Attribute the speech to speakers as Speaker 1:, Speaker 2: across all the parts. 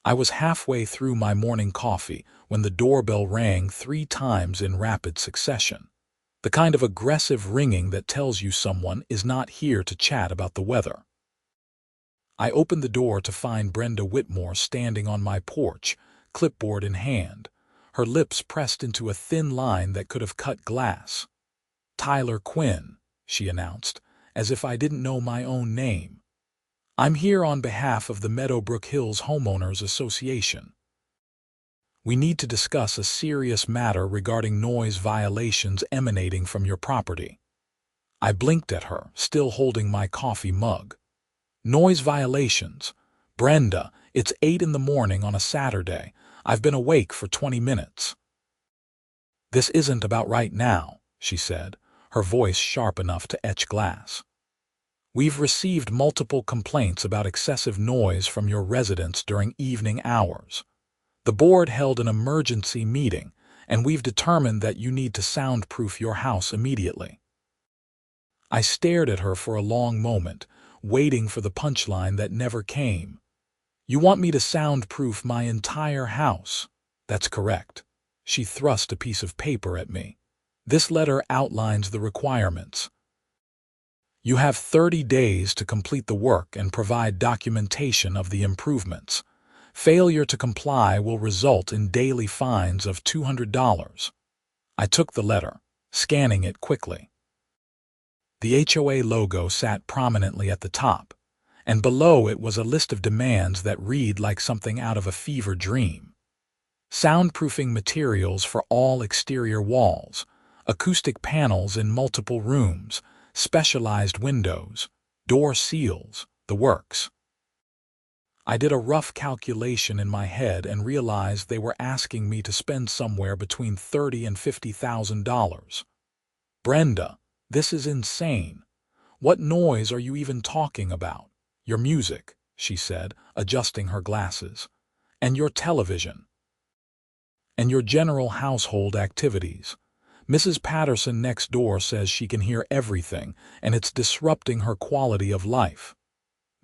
Speaker 1: I was halfway through my morning coffee when the doorbell rang 3 times in rapid succession. The kind of aggressive ringing that tells you someone is not here to chat about the weather. I opened the door to find Brenda Whitmore standing on my porch, clipboard in hand, her lips pressed into a thin line that could have cut glass. "Tyler Quinn," she announced, as if I didn't know my own name. "I'm here on behalf of the Meadowbrook Hills Homeowners Association. We need to discuss a serious matter regarding noise violations emanating from your property." I blinked at her, still holding my coffee mug. "Noise violations? Brenda, it's 8 in the morning on a Saturday. I've been awake for 20 minutes. "This isn't about right now," she said, her voice sharp enough to etch glass. "We've received multiple complaints about excessive noise from your residents during evening hours. The board held an emergency meeting, and we've determined that you need to soundproof your house immediately." I stared at her for a long moment, waiting for the punchline that never came. "You want me to soundproof my entire house?" "That's correct." She thrust a piece of paper at me. "This letter outlines the requirements. You have 30 days to complete the work and provide documentation of the improvements. Failure to comply will result in daily fines of $200. I took the letter, scanning it quickly. The HOA logo sat prominently at the top, and below it was a list of demands that read like something out of a fever dream. Soundproofing materials for all exterior walls, acoustic panels in multiple rooms, specialized windows, door seals, the works. I did a rough calculation in my head and realized they were asking me to spend somewhere between $30,000 and $50,000. "Brenda, this is insane. What noise are you even talking about?" "Your music," she said, adjusting her glasses, "and your television, and your general household activities. Mrs. Patterson next door says she can hear everything, and it's disrupting her quality of life."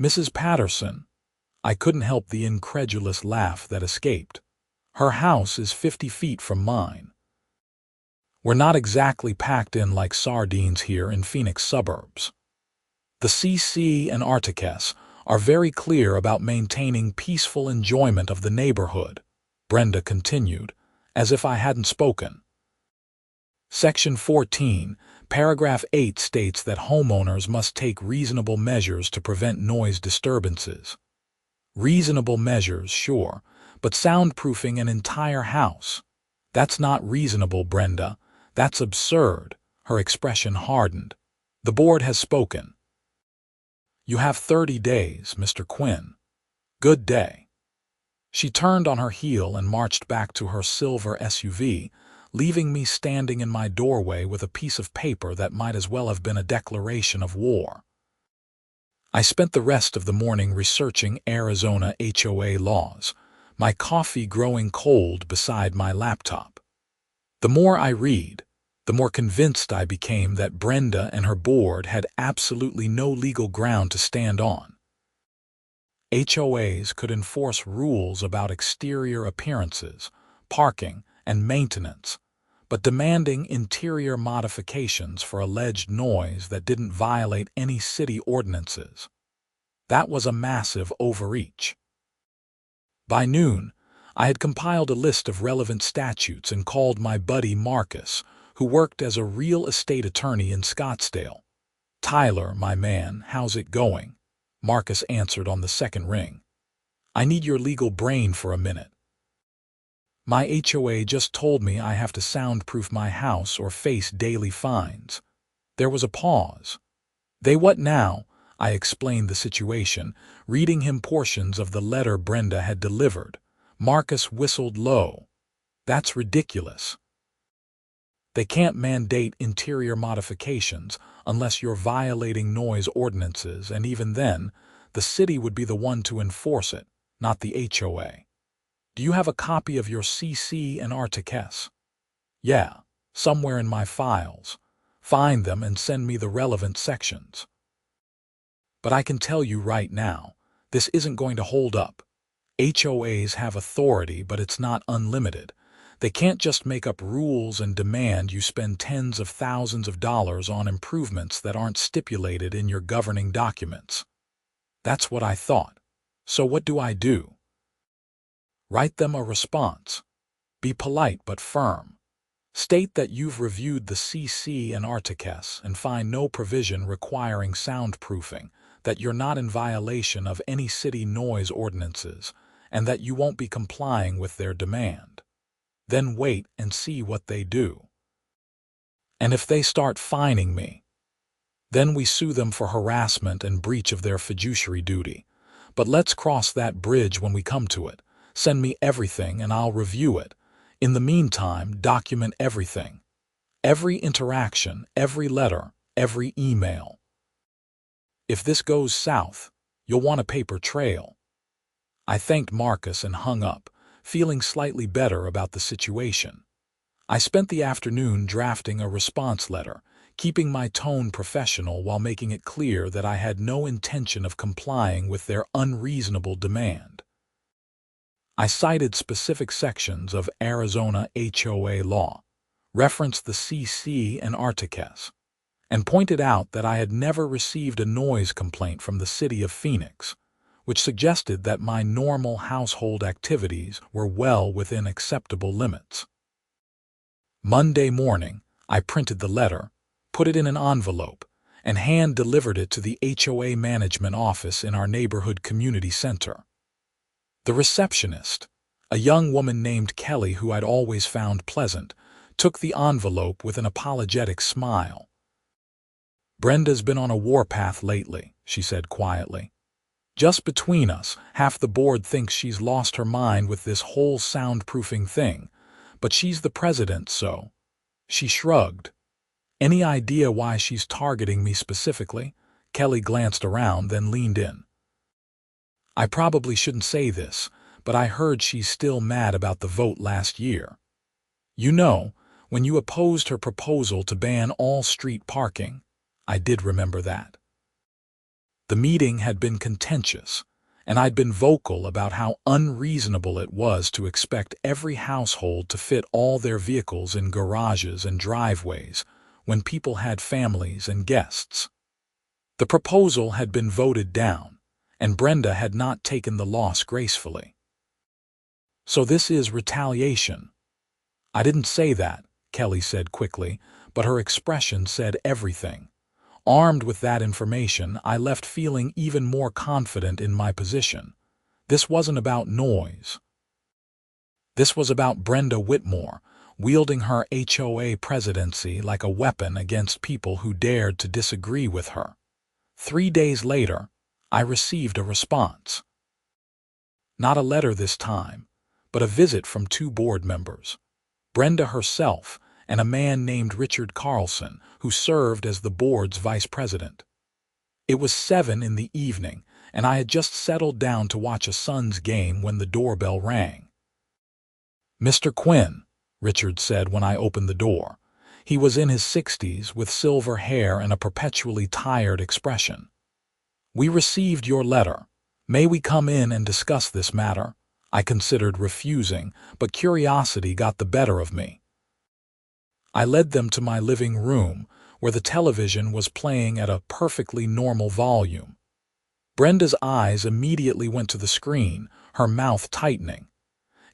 Speaker 1: "Mrs. Patterson?" I couldn't help the incredulous laugh that escaped. "Her house is 50 feet from mine. We're not exactly packed in like sardines here in Phoenix suburbs. The CC and Articus are very clear about maintaining peaceful enjoyment of the neighborhood," Brenda continued, as if I hadn't spoken. "Section 14, paragraph 8 states that homeowners must take reasonable measures to prevent noise disturbances." Reasonable measures, sure, but soundproofing an entire house? "That's not reasonable, Brenda. That's absurd." Her expression hardened. "The board has spoken. You have 30 days, Mr. Quinn. Good day." She turned on her heel and marched back to her silver SUV, leaving me standing in my doorway with a piece of paper that might as well have been a declaration of war. I spent the rest of the morning researching Arizona HOA laws, my coffee growing cold beside my laptop. The more I read, the more convinced I became that Brenda and her board had absolutely no legal ground to stand on. HOAs could enforce rules about exterior appearances, parking, and maintenance, but demanding interior modifications for alleged noise that didn't violate any city ordinances. That was a massive overreach. By noon, I had compiled a list of relevant statutes and called my buddy Marcus, who worked as a real estate attorney in Scottsdale. "Tyler, my man, how's it going?" Marcus answered on the second ring. "I need your legal brain for a minute. My HOA just told me I have to soundproof my house or face daily fines." There was a pause. "They what now?" I explained the situation, reading him portions of the letter Brenda had delivered. Marcus whistled low. "That's ridiculous. They can't mandate interior modifications unless you're violating noise ordinances, and even then, the city would be the one to enforce it, not the HOA. Do you have a copy of your CC and Articus?" "Yeah, somewhere in my files. Find them and send me the relevant sections." "But I can tell you right now, this isn't going to hold up. HOAs have authority, but it's not unlimited. They can't just make up rules and demand you spend tens of thousands of dollars on improvements that aren't stipulated in your governing documents. That's what I thought. So what do I do? Write them a response. Be polite but firm. State that you've reviewed the CC and Articles and find no provision requiring soundproofing, that you're not in violation of any city noise ordinances, and that you won't be complying with their demand. Then wait and see what they do. And if they start fining me, then we sue them for harassment and breach of their fiduciary duty. But let's cross that bridge when we come to it. Send me everything and I'll review it. In the meantime, document everything. Every interaction, every letter, every email. If this goes south, you'll want a paper trail. I thanked Marcus and hung up, feeling slightly better about the situation. I spent the afternoon drafting a response letter, keeping my tone professional while making it clear that I had no intention of complying with their unreasonable demand. I cited specific sections of Arizona HOA law, referenced the CC and Articles, and pointed out that I had never received a noise complaint from the city of Phoenix, which suggested that my normal household activities were well within acceptable limits. Monday morning, I printed the letter, put it in an envelope, and hand-delivered it to the HOA management office in our neighborhood community center. The receptionist, a young woman named Kelly who I'd always found pleasant, took the envelope with an apologetic smile. "Brenda's been on a warpath lately," she said quietly. "Just between us, half the board thinks she's lost her mind with this whole soundproofing thing, but she's the president, so." She shrugged. "Any idea why she's targeting me specifically?" Kelly glanced around, then leaned in. "I probably shouldn't say this, but I heard she's still mad about the vote last year. You know, when you opposed her proposal to ban all street parking." I did remember that. The meeting had been contentious, and I'd been vocal about how unreasonable it was to expect every household to fit all their vehicles in garages and driveways when people had families and guests. The proposal had been voted down, and Brenda had not taken the loss gracefully. "So this is retaliation." "I didn't say that," Kelly said quickly, but her expression said everything. Armed with that information, I left feeling even more confident in my position. This wasn't about noise. This was about Brenda Whitmore, wielding her HOA presidency like a weapon against people who dared to disagree with her. 3 days later, I received a response. Not a letter this time, but a visit from 2 board members, Brenda herself and a man named Richard Carlson, who served as the board's vice president. It was 7 in the evening, and I had just settled down to watch a Suns game when the doorbell rang. "Mr. Quinn," Richard said when I opened the door. He was in his 60s with silver hair and a perpetually tired expression. "We received your letter. May we come in and discuss this matter?" I considered refusing, but curiosity got the better of me. I led them to my living room, where the television was playing at a perfectly normal volume. Brenda's eyes immediately went to the screen, her mouth tightening.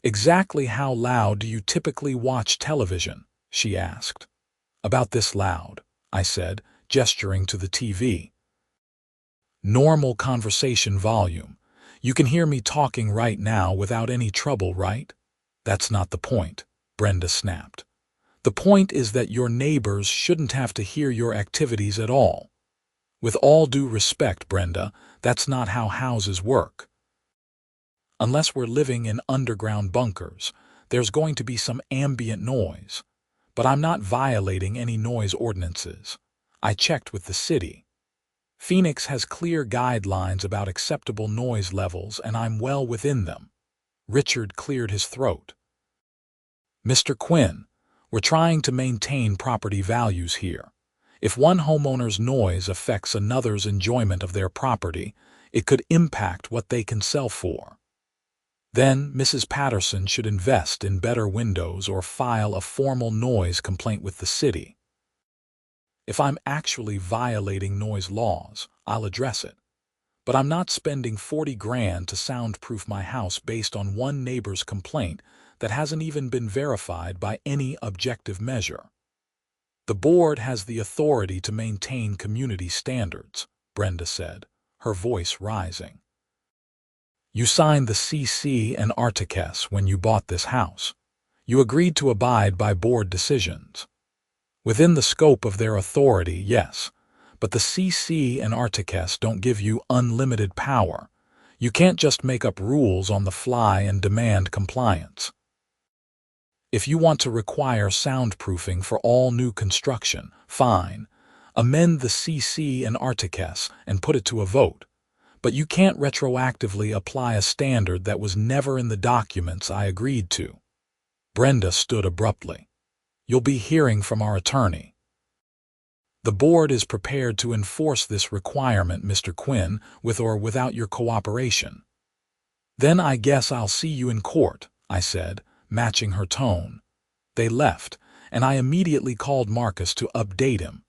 Speaker 1: "Exactly how loud do you typically watch television?" she asked. "About this loud," I said, gesturing to the TV. "Normal conversation volume. You can hear me talking right now without any trouble, right?" "That's not the point," Brenda snapped. "The point is that your neighbors shouldn't have to hear your activities at all. With all due respect, Brenda, that's not how houses work. Unless we're living in underground bunkers, there's going to be some ambient noise. But I'm not violating any noise ordinances. I checked with the city. Phoenix has clear guidelines about acceptable noise levels, and I'm well within them." Richard cleared his throat. "Mr. Quinn, we're trying to maintain property values here. If one homeowner's noise affects another's enjoyment of their property, it could impact what they can sell for." Then Mrs. Patterson should invest in better windows or file a formal noise complaint with the city. If I'm actually violating noise laws, I'll address it. But I'm not spending 40 grand to soundproof my house based on one neighbor's complaint that hasn't even been verified by any objective measure. The board has the authority to maintain community standards, Brenda said, her voice rising. You signed the CC and Articus when you bought this house. You agreed to abide by board decisions. Within the scope of their authority, yes, but the CC and Articus don't give you unlimited power. You can't just make up rules on the fly and demand compliance. If you want to require soundproofing for all new construction, fine. Amend the CC and Articus and put it to a vote. But you can't retroactively apply a standard that was never in the documents I agreed to. Brenda stood abruptly. You'll be hearing from our attorney. The board is prepared to enforce this requirement, Mr. Quinn, with or without your cooperation. Then I guess I'll see you in court, I said, matching her tone. They left, and I immediately called Marcus to update him.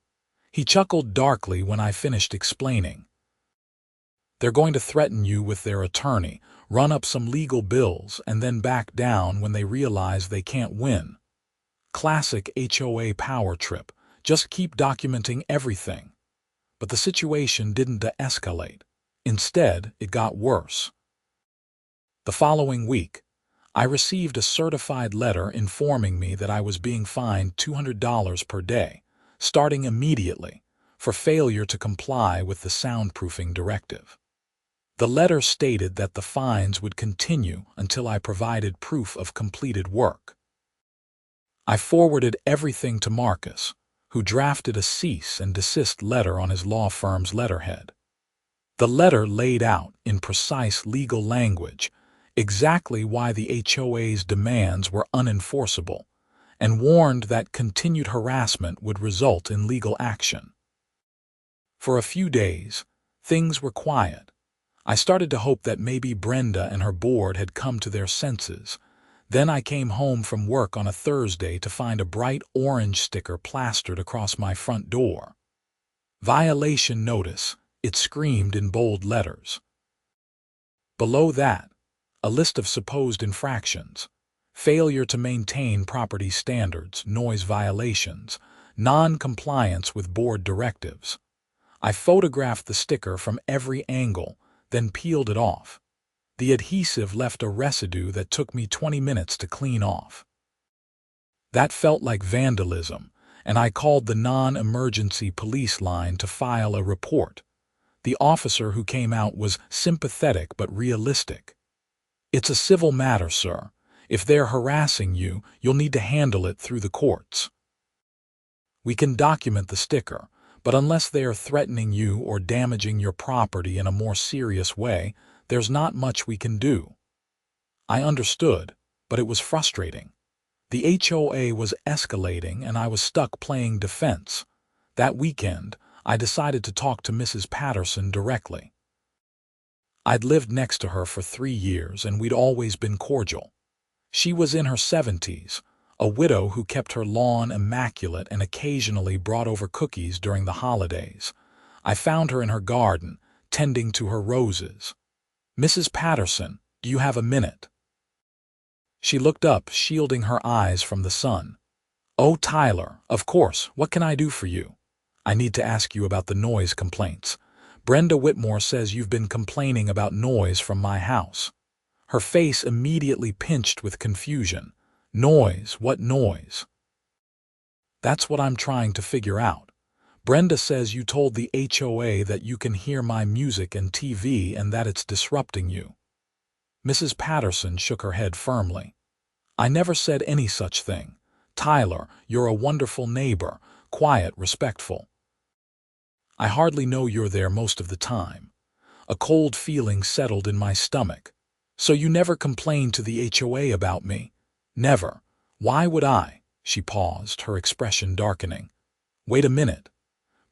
Speaker 1: He chuckled darkly when I finished explaining. They're going to threaten you with their attorney, run up some legal bills, and then back down when they realize they can't win. Classic HOA power trip. Just keep documenting everything. But the situation didn't de-escalate. Instead, it got worse. The following week, I received a certified letter informing me that I was being fined $200 per day, starting immediately, for failure to comply with the soundproofing directive. The letter stated that the fines would continue until I provided proof of completed work. I forwarded everything to Marcus, who drafted a cease and desist letter on his law firm's letterhead. The letter laid out, in precise legal language, exactly why the HOA's demands were unenforceable, and warned that continued harassment would result in legal action. For a few days, things were quiet. I started to hope that maybe Brenda and her board had come to their senses. Then I came home from work on a Thursday to find a bright orange sticker plastered across my front door. Violation notice, it screamed in bold letters. Below that, a list of supposed infractions: failure to maintain property standards, noise violations, non-compliance with board directives. I photographed the sticker from every angle, then peeled it off. The adhesive left a residue that took me 20 minutes to clean off. That felt like vandalism, and I called the non-emergency police line to file a report. The officer who came out was sympathetic but realistic. It's a civil matter, sir. If they're harassing you, you'll need to handle it through the courts. We can document the sticker, but unless they are threatening you or damaging your property in a more serious way, there's not much we can do. I understood, but it was frustrating. The HOA was escalating and I was stuck playing defense. That weekend, I decided to talk to Mrs. Patterson directly. I'd lived next to her for 3 years and we'd always been cordial. She was in her 70s, a widow who kept her lawn immaculate and occasionally brought over cookies during the holidays. I found her in her garden, tending to her roses. Mrs. Patterson, do you have a minute? She looked up, shielding her eyes from the sun. Oh, Tyler, of course, what can I do for you? I need to ask you about the noise complaints. Brenda Whitmore says you've been complaining about noise from my house. Her face immediately pinched with confusion. Noise? What noise? That's what I'm trying to figure out. Brenda says you told the HOA that you can hear my music and TV and that it's disrupting you. Mrs. Patterson shook her head firmly. I never said any such thing. Tyler, you're a wonderful neighbor, quiet, respectful. I hardly know you're there most of the time. A cold feeling settled in my stomach. So you never complained to the HOA about me? Never. Why would I? She paused, her expression darkening. Wait a minute.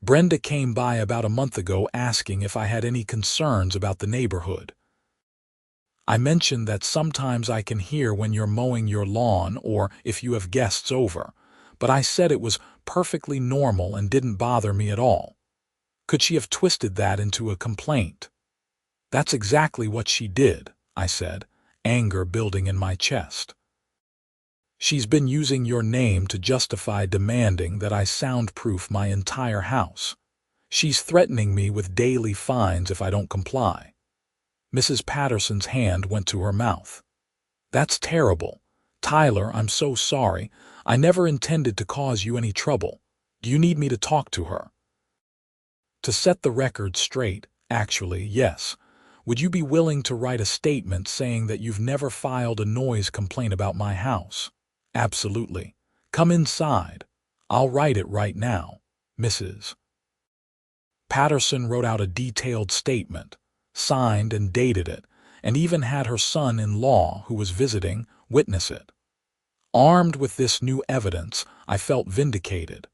Speaker 1: Brenda came by about a month ago asking if I had any concerns about the neighborhood. I mentioned that sometimes I can hear when you're mowing your lawn or if you have guests over, but I said it was perfectly normal and didn't bother me at all. Could she have twisted that into a complaint? That's exactly what she did, I said, anger building in my chest. She's been using your name to justify demanding that I soundproof my entire house. She's threatening me with daily fines if I don't comply. Mrs. Patterson's hand went to her mouth. That's terrible. Tyler, I'm so sorry. I never intended to cause you any trouble. Do you need me to talk to her? To set the record straight, actually, yes. Would you be willing to write a statement saying that you've never filed a noise complaint about my house? Absolutely. Come inside. I'll write it right now, Mrs. Patterson wrote out a detailed statement, signed and dated it, and even had her son-in-law, who was visiting, witness it. Armed with this new evidence, I felt vindicated.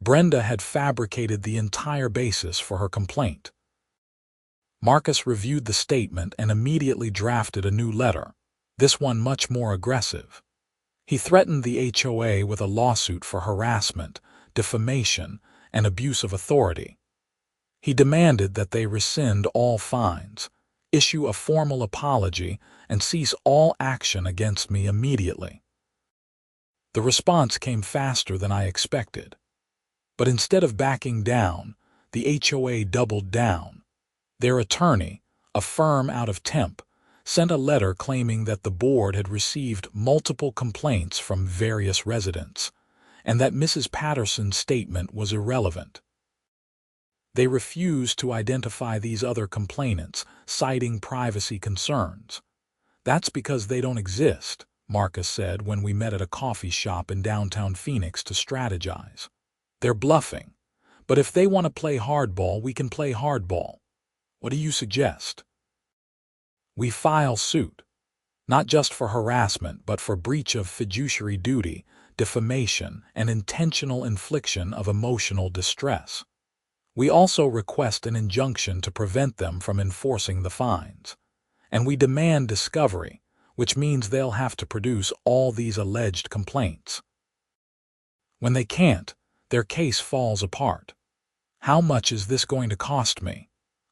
Speaker 1: Brenda had fabricated the entire basis for her complaint. Marcus reviewed the statement and immediately drafted a new letter, this one much more aggressive. He threatened the HOA with a lawsuit for harassment, defamation, and abuse of authority. He demanded that they rescind all fines, issue a formal apology, and cease all action against me immediately. The response came faster than I expected. But instead of backing down, the HOA doubled down. Their attorney, a firm out of Temp, sent a letter claiming that the board had received multiple complaints from various residents, and that Mrs. Patterson's statement was irrelevant. They refused to identify these other complainants, citing privacy concerns. That's because they don't exist, Marcus said when we met at a coffee shop in downtown Phoenix to strategize. They're bluffing, but if they want to play hardball, we can play hardball. What do you suggest? We file suit, not just for harassment, but for breach of fiduciary duty, defamation, and intentional infliction of emotional distress. We also request an injunction to prevent them from enforcing the fines. And we demand discovery, which means they'll have to produce all these alleged complaints. When they can't, their case falls apart. How much is this going to cost me?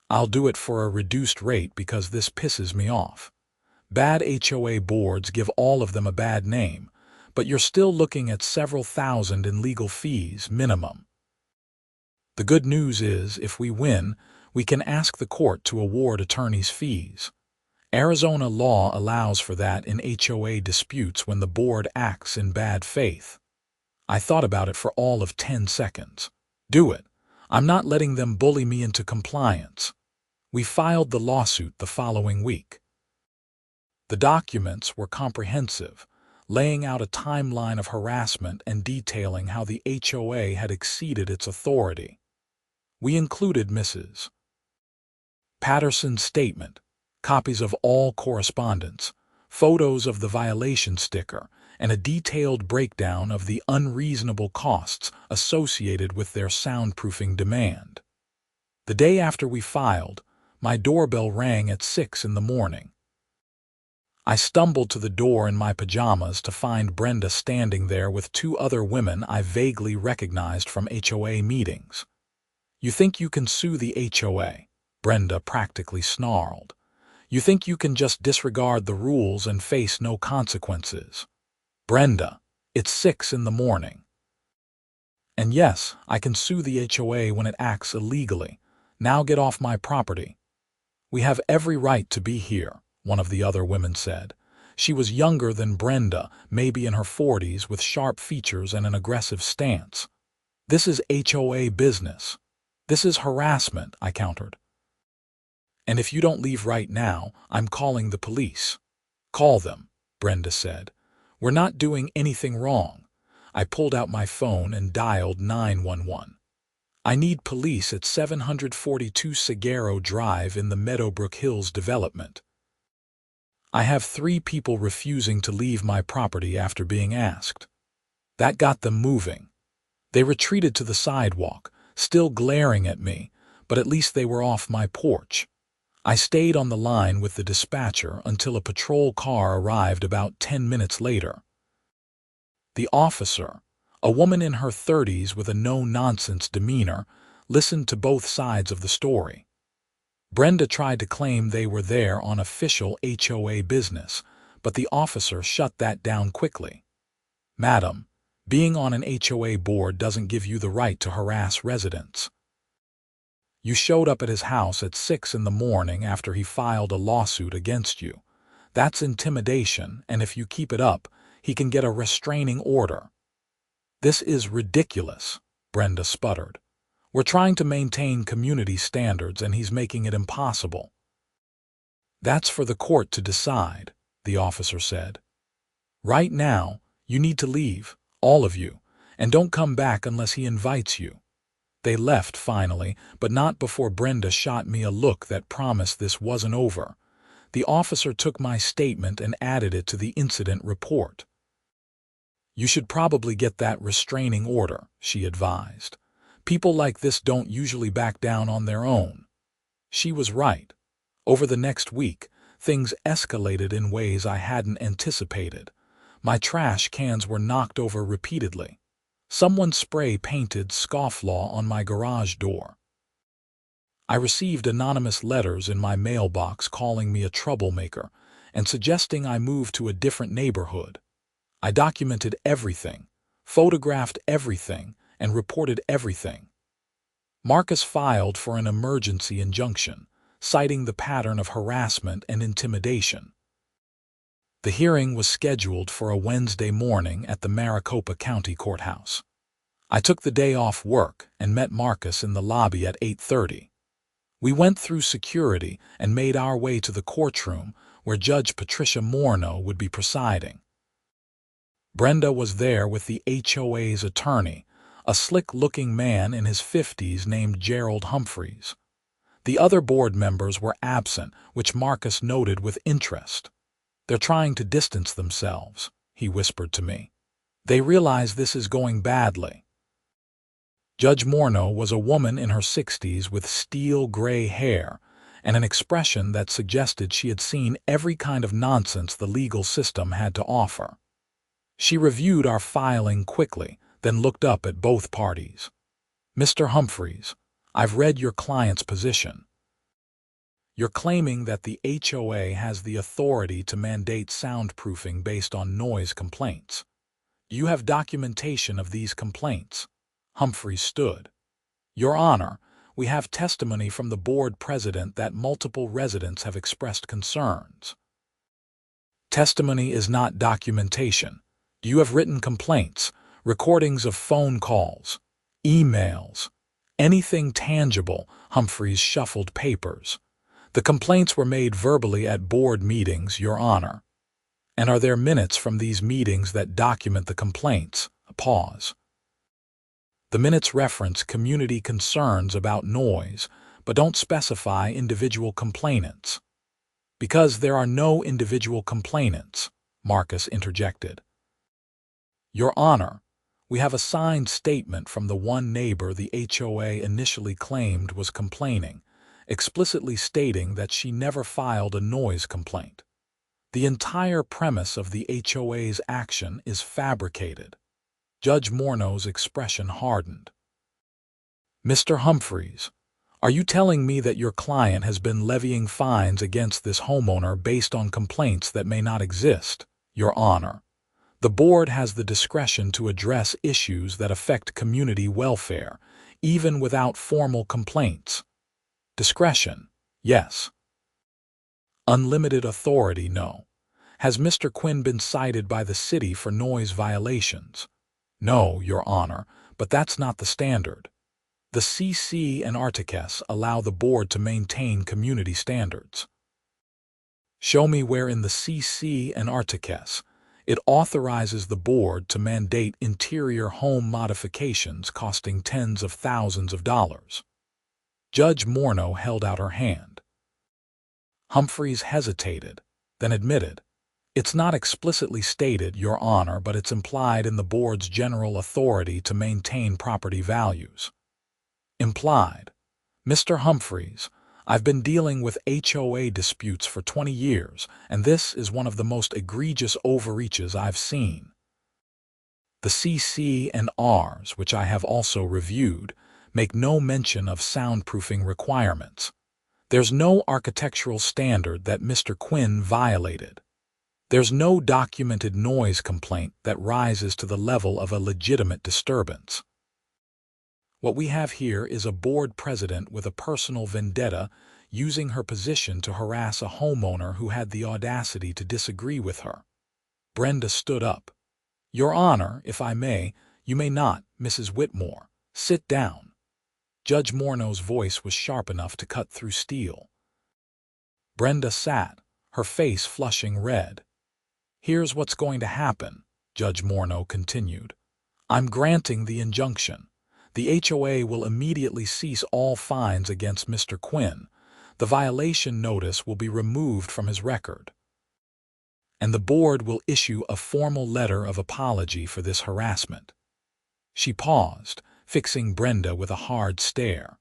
Speaker 1: I'll do it for a reduced rate because this pisses me off. Bad HOA boards give all of them a bad name, but you're still looking at several thousand in legal fees minimum. The good news is, if we win, we can ask the court to award attorneys' fees. Arizona law allows for that in HOA disputes when the board acts in bad faith. I thought about it for all of 10 seconds. Do it. I'm not letting them bully me into compliance. We filed the lawsuit the following week. The documents were comprehensive, laying out a timeline of harassment and detailing how the HOA had exceeded its authority. We included Mrs. Patterson's statement, copies of all correspondence, photos of the violation sticker, and a detailed breakdown of the unreasonable costs associated with their soundproofing demand. The day after we filed, my doorbell rang at 6 in the morning. I stumbled to the door in my pajamas to find Brenda standing there with two other women I vaguely recognized from HOA meetings. You think you can sue the HOA? Brenda practically snarled. You think you can just disregard the rules and face no consequences? Brenda, it's 6 in the morning. And yes, I can sue the HOA when it acts illegally. Now get off my property. We have every right to be here, one of the other women said. She was younger than Brenda, maybe in her 40s, with sharp features and an aggressive stance. This is HOA business. This is harassment, I countered. And if you don't leave right now, I'm calling the police. Call them, Brenda said. We're not doing anything wrong. I pulled out my phone and dialed 911. I need police at 742 Seguero Drive in the Meadowbrook Hills development. I have 3 people refusing to leave my property after being asked. That got them moving. They retreated to the sidewalk, still glaring at me, but at least they were off my porch. I stayed on the line with the dispatcher until a patrol car arrived about 10 minutes later. The officer, a woman in her 30s with a no-nonsense demeanor, listened to both sides of the story. Brenda tried to claim they were there on official HOA business, but the officer shut that down quickly. "Madam, being on an HOA board doesn't give you the right to harass residents. You showed up at his house at 6 in the morning after he filed a lawsuit against you. That's intimidation, and if you keep it up, he can get a restraining order." "This is ridiculous," Brenda sputtered. "We're trying to maintain community standards and he's making it impossible." "That's for the court to decide," the officer said. "Right now, you need to leave, all of you, and don't come back unless he invites you." They left finally, but not before Brenda shot me a look that promised this wasn't over. The officer took my statement and added it to the incident report. "You should probably get that restraining order," she advised. "People like this don't usually back down on their own." She was right. Over the next week, things escalated in ways I hadn't anticipated. My trash cans were knocked over repeatedly. Someone spray-painted scofflaw on my garage door. I received anonymous letters in my mailbox calling me a troublemaker and suggesting I move to a different neighborhood. I documented everything, photographed everything, and reported everything. Marcus filed for an emergency injunction, citing the pattern of harassment and intimidation. The hearing was scheduled for a Wednesday morning at the Maricopa County Courthouse. I took the day off work and met Marcus in the lobby at 8:30. We went through security and made our way to the courtroom where Judge Patricia Morneau would be presiding. Brenda was there with the HOA's attorney, a slick-looking man in his 50s named Gerald Humphreys. The other board members were absent, which Marcus noted with interest. "They're trying to distance themselves," he whispered to me. "They realize this is going badly." Judge Morneau was a woman in her 60s with steel-gray hair and an expression that suggested she had seen every kind of nonsense the legal system had to offer. She reviewed our filing quickly, then looked up at both parties. "Mr. Humphreys, I've read your client's position. You're claiming that the HOA has the authority to mandate soundproofing based on noise complaints. Do you have documentation of these complaints?" Humphreys stood. "Your Honor, we have testimony from the board president that multiple residents have expressed concerns." "Testimony is not documentation. Do you have written complaints, recordings of phone calls, emails, anything tangible?" Humphreys shuffled papers. "The complaints were made verbally at board meetings, Your Honor." "And are there minutes from these meetings that document the complaints?" A pause. "The minutes reference community concerns about noise, but don't specify individual complainants." "Because there are no individual complainants," Marcus interjected. "Your Honor, we have a signed statement from the one neighbor the HOA initially claimed was complaining, explicitly stating that she never filed a noise complaint. The entire premise of the HOA's action is fabricated." Judge Morneau's expression hardened. "Mr. Humphreys, are you telling me that your client has been levying fines against this homeowner based on complaints that may not exist?" "Your Honor, the board has the discretion to address issues that affect community welfare, even without formal complaints." "Discretion, yes. Unlimited authority, no. Has Mr. Quinn been cited by the city for noise violations?" "No, Your Honor, but that's not the standard. The CC and Articus allow the board to maintain community standards." "Show me where in the CC and Articus it authorizes the board to mandate interior home modifications costing tens of thousands of dollars." Judge Morneau held out her hand. Humphreys hesitated, then admitted, "It's not explicitly stated, Your Honor, but it's implied in the board's general authority to maintain property values." "Implied. Mr. Humphreys, I've been dealing with HOA disputes for 20 years, and this is one of the most egregious overreaches I've seen. The CC and Rs, which I have also reviewed, make no mention of soundproofing requirements. There's no architectural standard that Mr. Quinn violated. There's no documented noise complaint that rises to the level of a legitimate disturbance. What we have here is a board president with a personal vendetta using her position to harass a homeowner who had the audacity to disagree with her. Brenda stood up. "Your Honor, if I may, you may not, Mrs. Whitmore. Sit down." Judge Mornow's voice was sharp enough to cut through steel. Brenda sat, her face flushing red. "Here's what's going to happen," Judge Mornow continued. "I'm granting the injunction. The HOA will immediately cease all fines against Mr. Quinn. The violation notice will be removed from his record. And the board will issue a formal letter of apology for this harassment." She paused, fixing Brenda with a hard stare.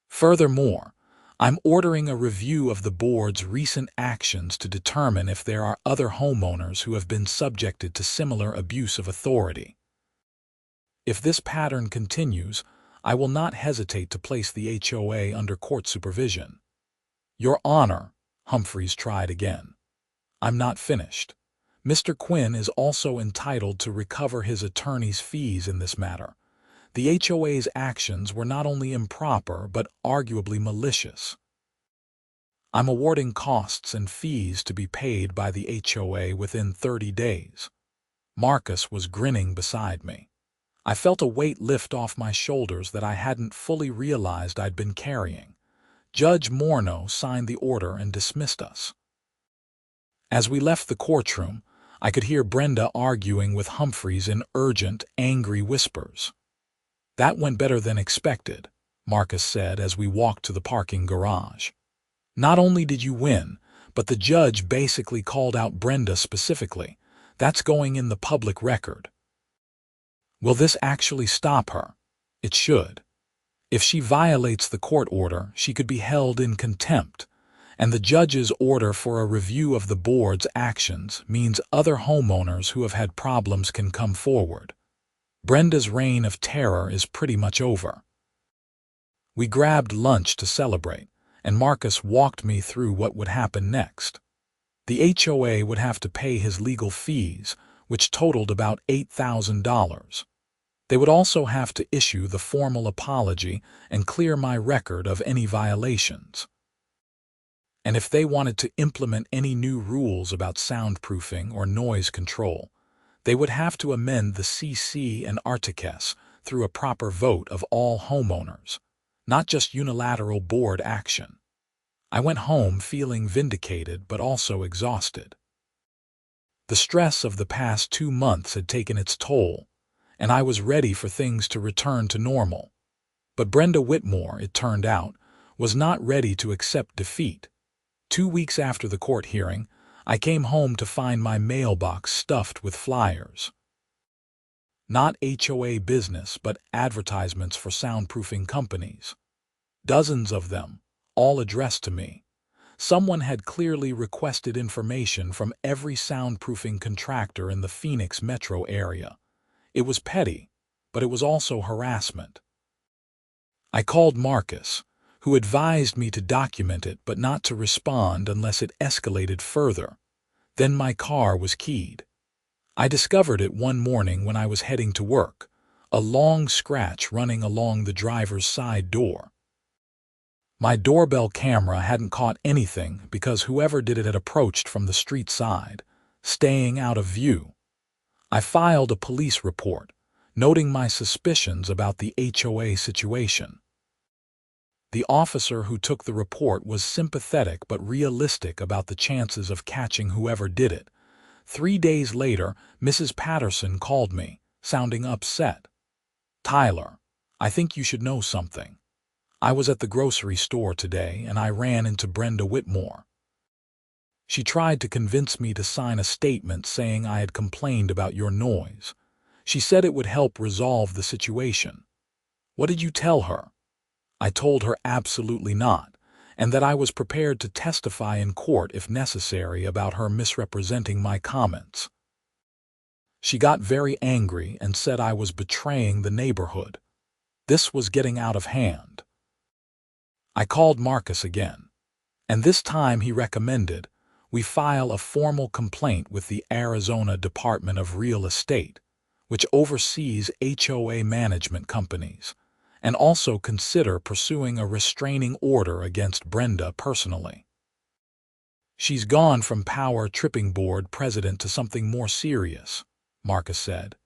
Speaker 1: "Furthermore, I'm ordering a review of the board's recent actions to determine if there are other homeowners who have been subjected to similar abuse of authority. If this pattern continues, I will not hesitate to place the HOA under court supervision." "Your Honor," Humphreys tried again. "I'm not finished. Mr. Quinn is also entitled to recover his attorney's fees in this matter. The HOA's actions were not only improper but arguably malicious. I'm awarding costs and fees to be paid by the HOA within 30 days. Marcus was grinning beside me. I felt a weight lift off my shoulders that I hadn't fully realized I'd been carrying. Judge Mornow signed the order and dismissed us. As we left the courtroom, I could hear Brenda arguing with Humphreys in urgent, angry whispers. "That went better than expected," Marcus said as we walked to the parking garage. "Not only did you win, but the judge basically called out Brenda specifically. That's going in the public record." "Will this actually stop her?" "It should. If she violates the court order, she could be held in contempt, and the judge's order for a review of the board's actions means other homeowners who have had problems can come forward. Brenda's reign of terror is pretty much over." We grabbed lunch to celebrate, and Marcus walked me through what would happen next. The HOA would have to pay his legal fees, which totaled about $8,000. They would also have to issue the formal apology and clear my record of any violations. And if they wanted to implement any new rules about soundproofing or noise control, they would have to amend the CC and Articus through a proper vote of all homeowners, not just unilateral board action. I went home feeling vindicated but also exhausted. The stress of the past 2 months had taken its toll, and I was ready for things to return to normal. But Brenda Whitmore, it turned out, was not ready to accept defeat. 2 weeks after the court hearing, I came home to find my mailbox stuffed with flyers. Not HOA business, but advertisements for soundproofing companies. Dozens of them, all addressed to me. Someone had clearly requested information from every soundproofing contractor in the Phoenix metro area. It was petty, but it was also harassment. I called Marcus, who advised me to document it but not to respond unless it escalated further. Then my car was keyed. I discovered it one morning when I was heading to work, a long scratch running along the driver's side door. My doorbell camera hadn't caught anything because whoever did it had approached from the street side, staying out of view. I filed a police report, noting my suspicions about the HOA situation. The officer who took the report was sympathetic but realistic about the chances of catching whoever did it. 3 days later, Mrs. Patterson called me, sounding upset. "Tyler, I think you should know something. I was at the grocery store today and I ran into Brenda Whitmore. She tried to convince me to sign a statement saying I had complained about your noise. She said it would help resolve the situation. What did you tell her?" I told her absolutely not, and that I was prepared to testify in court if necessary about her misrepresenting my comments. She got very angry and said I was betraying the neighborhood. This was getting out of hand. I called Marcus again, and this time he recommended we file a formal complaint with the Arizona Department of Real Estate, which oversees HOA management companies, and also consider pursuing a restraining order against Brenda personally. She's gone from power tripping board president to something more serious, Marcus said.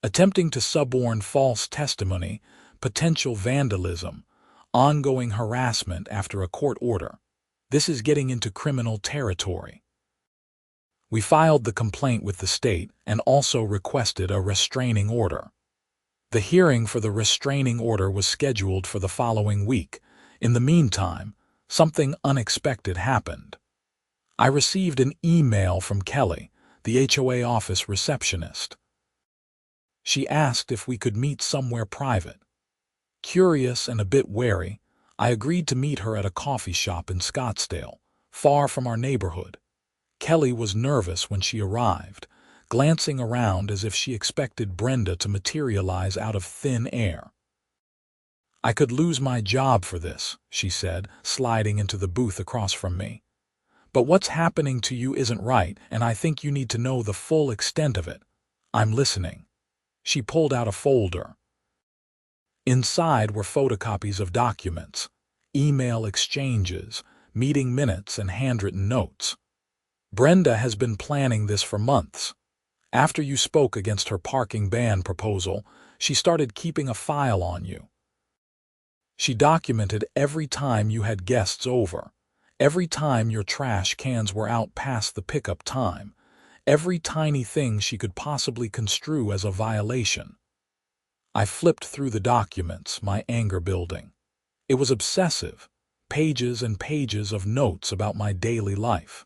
Speaker 1: Attempting to suborn false testimony, potential vandalism, ongoing harassment after a court order. This is getting into criminal territory. We filed the complaint with the state and also requested a restraining order. The hearing for the restraining order was scheduled for the following week. In the meantime, something unexpected happened. I received an email from Kelly, the HOA office receptionist. She asked if we could meet somewhere private. Curious and a bit wary, I agreed to meet her at a coffee shop in Scottsdale, far from our neighborhood. Kelly was nervous when she arrived, glancing around as if she expected Brenda to materialize out of thin air. "I could lose my job for this," she said, sliding into the booth across from me. "But what's happening to you isn't right, and I think you need to know the full extent of it. I'm listening." She pulled out a folder. Inside were photocopies of documents, email exchanges, meeting minutes, and handwritten notes. "Brenda has been planning this for months. After you spoke against her parking ban proposal, she started keeping a file on you. She documented every time you had guests over, every time your trash cans were out past the pickup time, every tiny thing she could possibly construe as a violation." I flipped through the documents, my anger building. It was obsessive, pages and pages of notes about my daily life.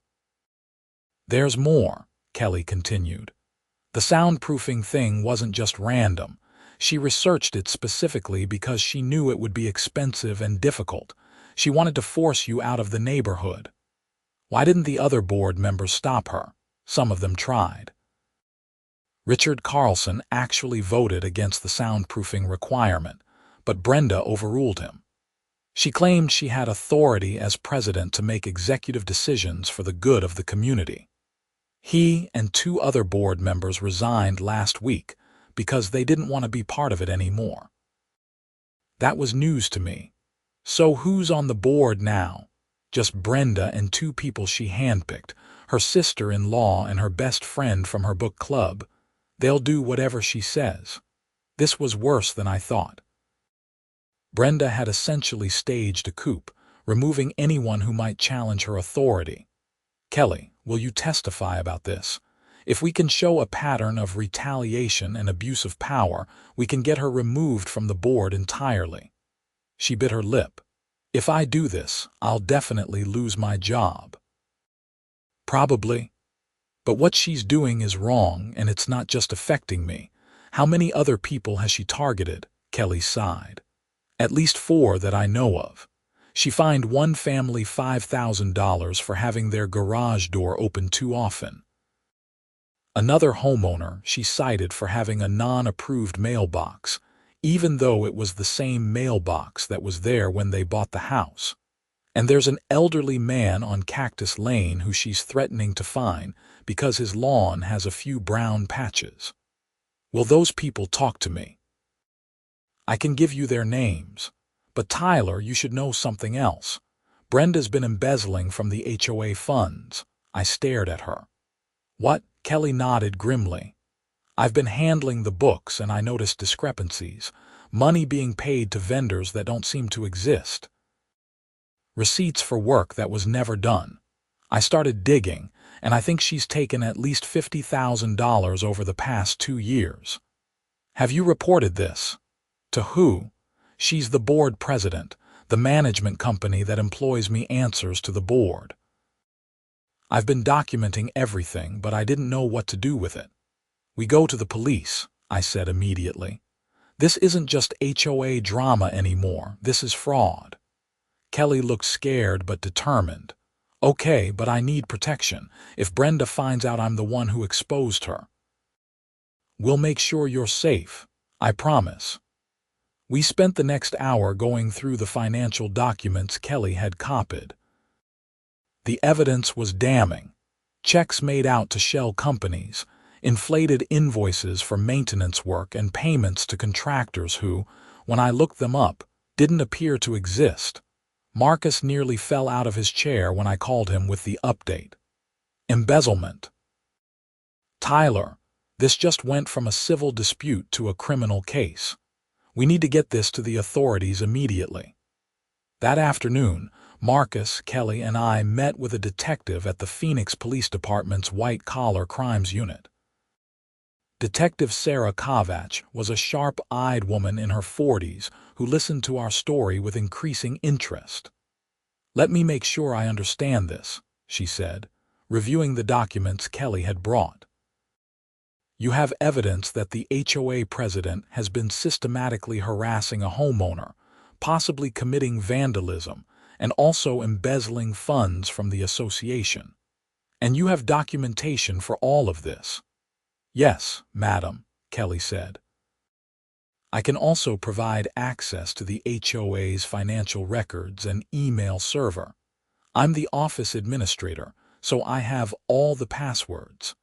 Speaker 1: "There's more," Kelly continued. "The soundproofing thing wasn't just random. She researched it specifically because she knew it would be expensive and difficult. She wanted to force you out of the neighborhood. Why didn't the other board members stop her? Some of them tried. Richard Carlson actually voted against the soundproofing requirement, but Brenda overruled him. She claimed she had authority as president to make executive decisions for the good of the community. He and 2 other board members resigned last week because they didn't want to be part of it anymore. That was news to me. So who's on the board now? Just Brenda and 2 people she handpicked, her sister-in-law and her best friend from her book club. They'll do whatever she says. This was worse than I thought. Brenda had essentially staged a coup, removing anyone who might challenge her authority. "Kelly, will you testify about this? If we can show a pattern of retaliation and abuse of power, we can get her removed from the board entirely." She bit her lip. "If I do this, I'll definitely lose my job." "Probably. But what she's doing is wrong, and it's not just affecting me. How many other people has she targeted?" Kelly sighed. "At least 4 that I know of. She fined one family $5,000 for having their garage door open too often. Another homeowner she cited for having a non-approved mailbox, even though it was the same mailbox that was there when they bought the house. And there's an elderly man on Cactus Lane who she's threatening to fine because his lawn has a few brown patches. Will those people talk to me? I can give you their names. But Tyler, you should know something else. Brenda's been embezzling from the HOA funds." I stared at her. "What?" Kelly nodded grimly. "I've been handling the books and I noticed discrepancies. Money being paid to vendors that don't seem to exist. Receipts for work that was never done. I started digging, and I think she's taken at least $50,000 over the past 2 years. Have you reported this? To who? She's the board president. The management company that employs me answers to the board. I've been documenting everything, but I didn't know what to do with it. We go to the police," I said immediately. "This isn't just HOA drama anymore. This is fraud." Kelly looked scared but determined. Okay, but I need protection. If Brenda finds out I'm the one who exposed her. We'll make sure you're safe. I promise. We spent the next hour going through the financial documents Kelly had copied. The evidence was damning. Checks made out to shell companies, inflated invoices for maintenance work, and payments to contractors who, when I looked them up, didn't appear to exist. Marcus nearly fell out of his chair when I called him with the update. Embezzlement. Tyler, this just went from a civil dispute to a criminal case. We need to get this to the authorities immediately. That afternoon, Marcus, Kelly, and I met with a detective at the Phoenix Police Department's white-collar crimes unit. Detective Sarah Kovach was a sharp-eyed woman in her 40s who listened to our story with increasing interest. "Let me make sure I understand this," she said, reviewing the documents Kelly had brought. "You have evidence that the HOA president has been systematically harassing a homeowner, possibly committing vandalism, and also embezzling funds from the association. And you have documentation for all of this." "Yes, madam," Kelly said. "I can also provide access to the HOA's financial records and email server. I'm the office administrator, so I have all the passwords."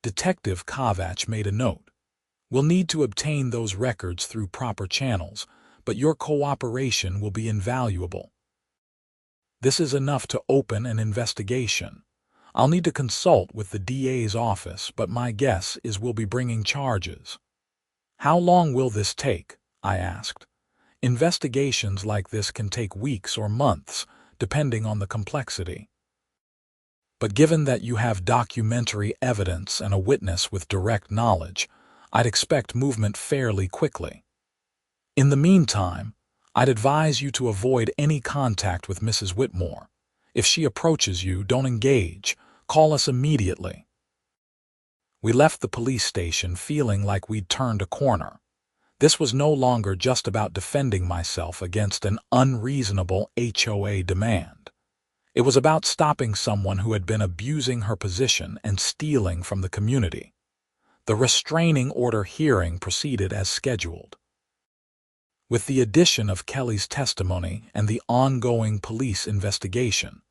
Speaker 1: Detective Kovach made a note. "We'll need to obtain those records through proper channels, but your cooperation will be invaluable. This is enough to open an investigation. I'll need to consult with the DA's office, but my guess is we'll be bringing charges." "How long will this take?" I asked. "Investigations like this can take weeks or months, depending on the complexity. But given that you have documentary evidence and a witness with direct knowledge, I'd expect movement fairly quickly. In the meantime, I'd advise you to avoid any contact with Mrs. Whitmore. If she approaches you, don't engage. Call us immediately." We left the police station feeling like we'd turned a corner. This was no longer just about defending myself against an unreasonable HOA demand. It was about stopping someone who had been abusing her position and stealing from the community. The restraining order hearing proceeded as scheduled. With the addition of Kelly's testimony and the ongoing police investigation,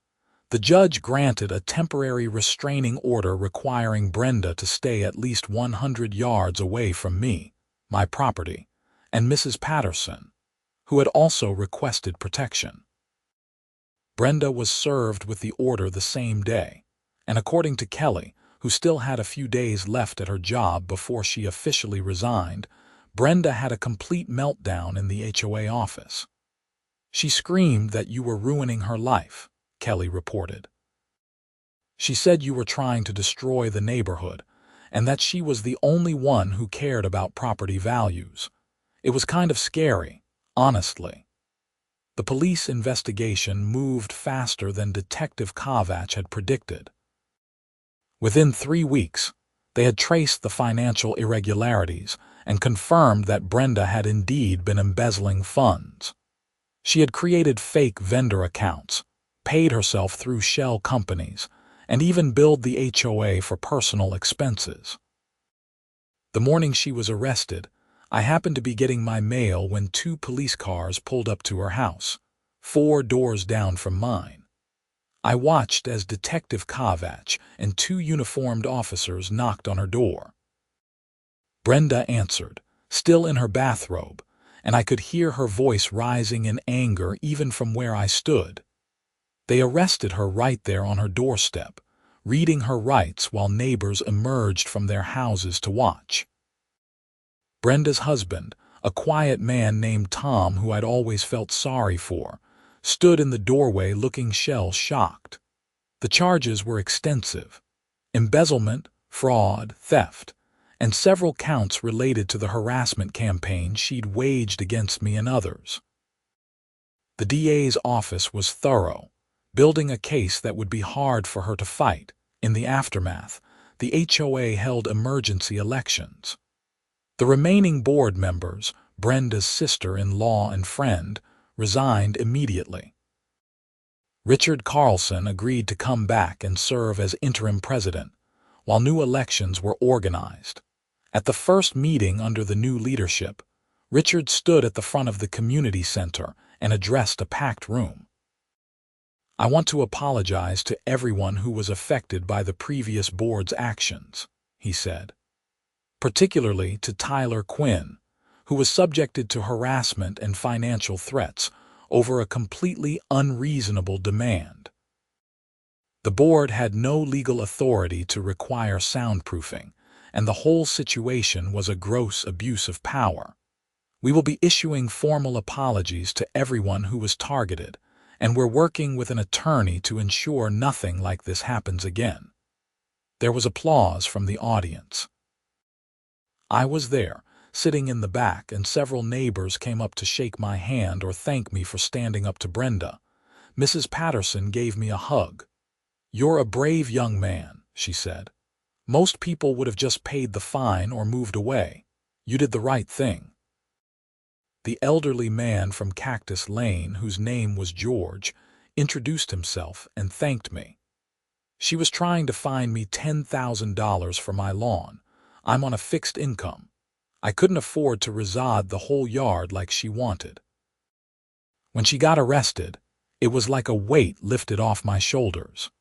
Speaker 1: the judge granted a temporary restraining order requiring Brenda to stay at least 100 yards away from me, my property, and Mrs. Patterson, who had also requested protection. Brenda was served with the order the same day, and according to Kelly, who still had a few days left at her job before she officially resigned, Brenda had a complete meltdown in the HOA office. "She screamed that you were ruining her life," Kelly reported. "She said you were trying to destroy the neighborhood, and that she was the only one who cared about property values. It was kind of scary, honestly." The police investigation moved faster than Detective Kovach had predicted. Within 3 weeks, they had traced the financial irregularities and confirmed that Brenda had indeed been embezzling funds. She had created fake vendor accounts, paid herself through shell companies, and even billed the HOA for personal expenses. The morning she was arrested, I happened to be getting my mail when 2 police cars pulled up to her house, 4 doors down from mine. I watched as Detective Kovach and 2 uniformed officers knocked on her door. Brenda answered, still in her bathrobe, and I could hear her voice rising in anger even from where I stood. They arrested her right there on her doorstep, reading her rights while neighbors emerged from their houses to watch. Brenda's husband, a quiet man named Tom who I'd always felt sorry for, stood in the doorway looking shell-shocked. The charges were extensive: embezzlement, fraud, theft, and several counts related to the harassment campaign she'd waged against me and others. The DA's office was thorough, building a case that would be hard for her to fight. In the aftermath, the HOA held emergency elections. The remaining board members, Brenda's sister-in-law and friend, resigned immediately. Richard Carlson agreed to come back and serve as interim president, while new elections were organized. At the first meeting under the new leadership, Richard stood at the front of the community center and addressed a packed room. "I want to apologize to everyone who was affected by the previous board's actions," he said. "Particularly to Tyler Quinn, who was subjected to harassment and financial threats over a completely unreasonable demand. The board had no legal authority to require soundproofing, and the whole situation was a gross abuse of power. We will be issuing formal apologies to everyone who was targeted, and we're working with an attorney to ensure nothing like this happens again." There was applause from the audience. I was there, sitting in the back, and several neighbors came up to shake my hand or thank me for standing up to Brenda. Mrs. Patterson gave me a hug. "You're a brave young man," she said. "Most people would have just paid the fine or moved away. You did the right thing." The elderly man from Cactus Lane, whose name was George, introduced himself and thanked me. "She was trying to find me $10,000 for my lawn. I'm on a fixed income. I couldn't afford to resod the whole yard like she wanted." When she got arrested, it was like a weight lifted off my shoulders.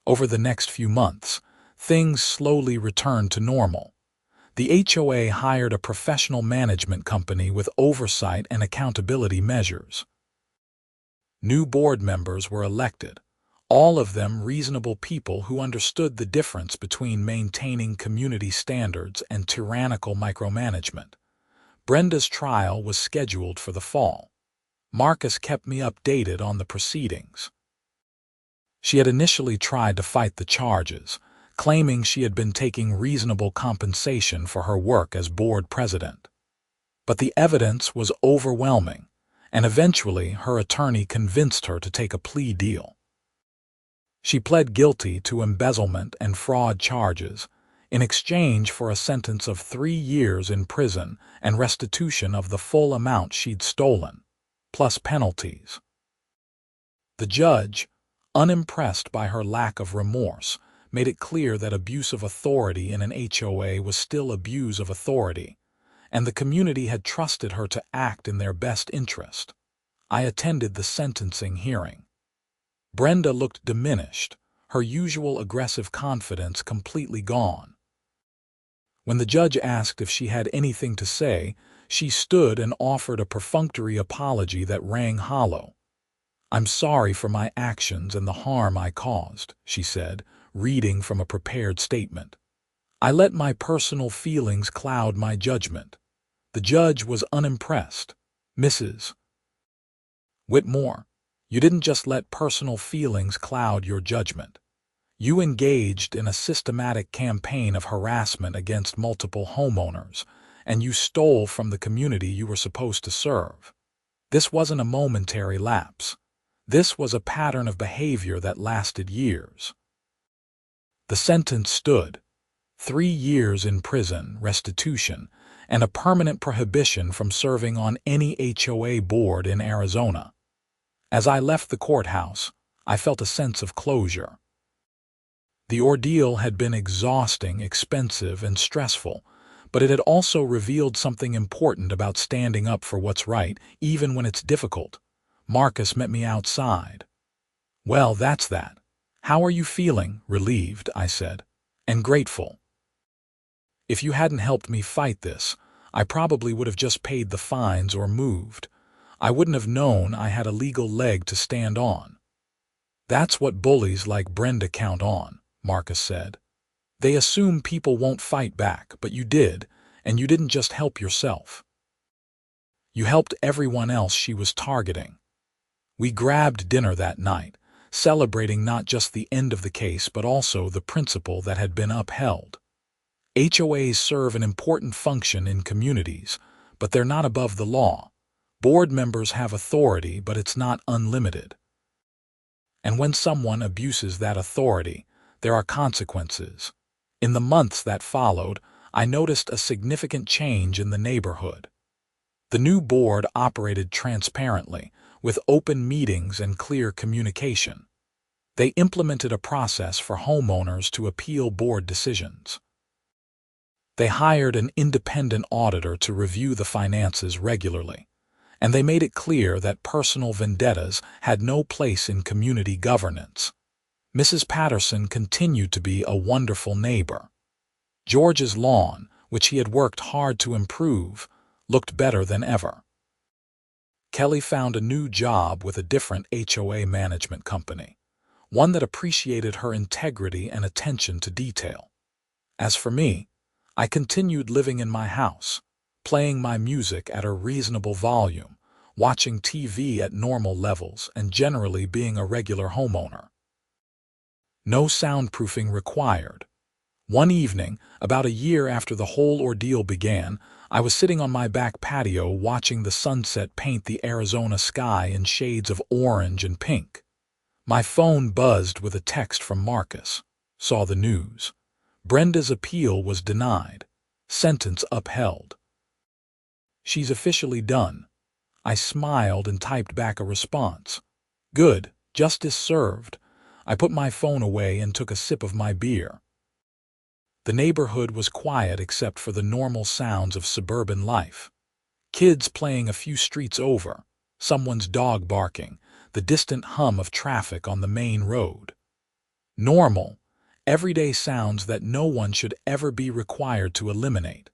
Speaker 1: Over the next few months, things slowly returned to normal. The HOA hired a professional management company with oversight and accountability measures. New board members were elected, all of them reasonable people who understood the difference between maintaining community standards and tyrannical micromanagement. Brenda's trial was scheduled for the fall. Marcus kept me updated on the proceedings. She had initially tried to fight the charges, claiming she had been taking reasonable compensation for her work as board president. But the evidence was overwhelming, and eventually her attorney convinced her to take a plea deal. She pled guilty to embezzlement and fraud charges in exchange for a sentence of 3 years in prison and restitution of the full amount she'd stolen, plus penalties. The judge, unimpressed by her lack of remorse, made it clear that abuse of authority in an HOA was still abuse of authority, and the community had trusted her to act in their best interest. I attended the sentencing hearing. Brenda looked diminished, her usual aggressive confidence completely gone. When the judge asked if she had anything to say, she stood and offered a perfunctory apology that rang hollow. "I'm sorry for my actions and the harm I caused," she said, reading from a prepared statement. "I let my personal feelings cloud my judgment." The judge was unimpressed. "Mrs. Whitmore, you didn't just let personal feelings cloud your judgment. You engaged in a systematic campaign of harassment against multiple homeowners, and you stole from the community you were supposed to serve. This wasn't a momentary lapse. This was a pattern of behavior that lasted years." The sentence stood: 3 years in prison, restitution, and a permanent prohibition from serving on any HOA board in Arizona. As I left the courthouse, I felt a sense of closure. The ordeal had been exhausting, expensive, and stressful, but it had also revealed something important about standing up for what's right, even when it's difficult. Marcus met me outside. "Well, that's that. How are you feeling?" "Relieved," I said, "and grateful. If you hadn't helped me fight this, I probably would have just paid the fines or moved. I wouldn't have known I had a legal leg to stand on." "That's what bullies like Brenda count on," Marcus said. "They assume people won't fight back, but you did, and you didn't just help yourself. You helped everyone else she was targeting." We grabbed dinner that night, celebrating not just the end of the case but also the principle that had been upheld. HOAs serve an important function in communities, but they're not above the law. Board members have authority, but it's not unlimited. And when someone abuses that authority, there are consequences. In the months that followed, I noticed a significant change in the neighborhood. The new board operated transparently, with open meetings and clear communication. They implemented a process for homeowners to appeal board decisions. They hired an independent auditor to review the finances regularly, and they made it clear that personal vendettas had no place in community governance. Mrs. Patterson continued to be a wonderful neighbor. George's lawn, which he had worked hard to improve, looked better than ever. Kelly found a new job with a different HOA management company, one that appreciated her integrity and attention to detail. As for me, I continued living in my house, playing my music at a reasonable volume, watching TV at normal levels, and generally being a regular homeowner. No soundproofing required. One evening, about a year after the whole ordeal began, I was sitting on my back patio watching the sunset paint the Arizona sky in shades of orange and pink. My phone buzzed with a text from Marcus. Saw the news. Brenda's appeal was denied. Sentence upheld. She's officially done. I smiled and typed back a response. Good, justice served. I put my phone away and took a sip of my beer. The neighborhood was quiet except for the normal sounds of suburban life. Kids playing a few streets over, someone's dog barking, the distant hum of traffic on the main road. Normal, everyday sounds that no one should ever be required to eliminate.